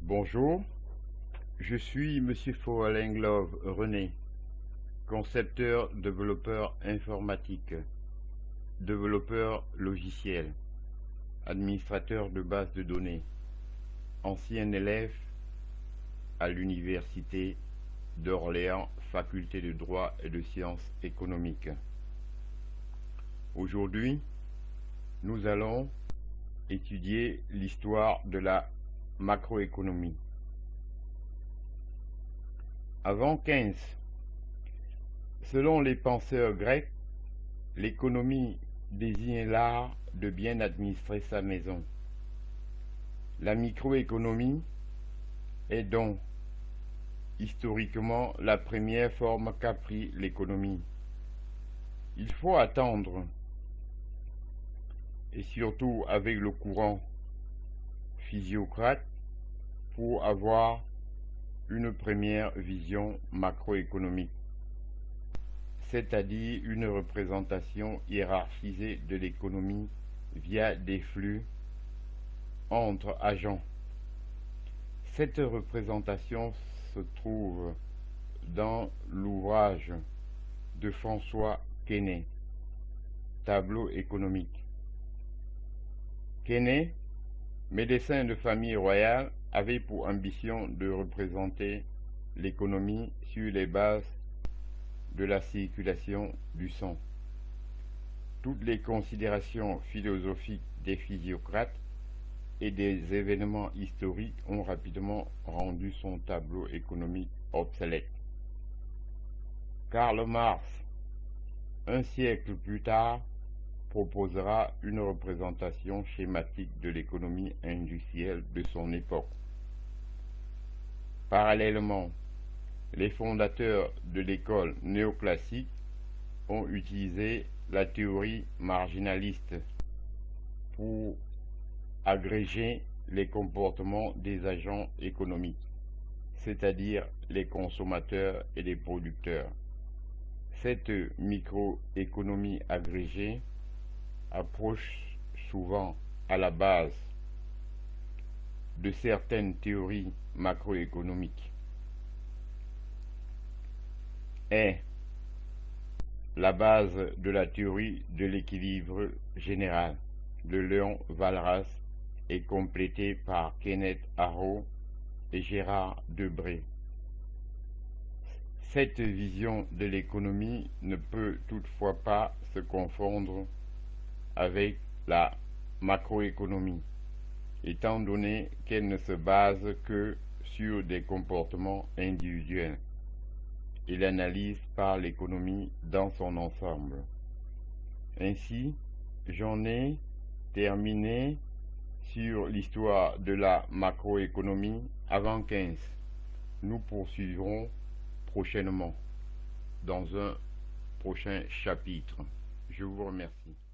Bonjour, je suis Monsieur Foallenglove René, concepteur, développeur informatique, développeur logiciel, administrateur de base de données, ancien élève à l'Université d'Orléans, faculté de droit et de sciences économiques. Aujourd'hui, nous allons étudier l'histoire de la macroéconomie. Avant 15, selon les penseurs grecs, l'économie désigne l'art de bien administrer sa maison. La microéconomie est donc historiquement la première forme qu'a pris l'économie. Il faut attendre, et surtout avec le courant physiocrate, pour avoir une première vision macroéconomique, c'est-à-dire une représentation hiérarchisée de l'économie via des flux entre agents. Cette représentation se trouve dans l'ouvrage de François Quesnay, Tableau économique. Quesnay, médecin de famille royale, avait pour ambition de représenter l'économie sur les bases de la circulation du sang. Toutes les considérations philosophiques des physiocrates et des événements historiques ont rapidement rendu son tableau économique obsolète. Karl Marx, un siècle plus tard, proposera une représentation schématique de l'économie industrielle de son époque. Parallèlement, les fondateurs de l'école néoclassique ont utilisé la théorie marginaliste pour agréger les comportements des agents économiques, c'est-à-dire les consommateurs et les producteurs. Cette microéconomie agrégée approche souvent à la base de certaines théories macroéconomiques. Est la base de la théorie de l'équilibre général de Léon Walras et complétée par Kenneth Arrow et Gérard Debré. Cette vision de l'économie ne peut toutefois pas se confondre avec la macroéconomie, étant donné qu'elle ne se base que sur des comportements individuels et l'analyse par l'économie dans son ensemble. Ainsi, j'en ai terminé sur l'histoire de la macroéconomie avant 15. Nous poursuivrons prochainement dans un prochain chapitre. Je vous remercie.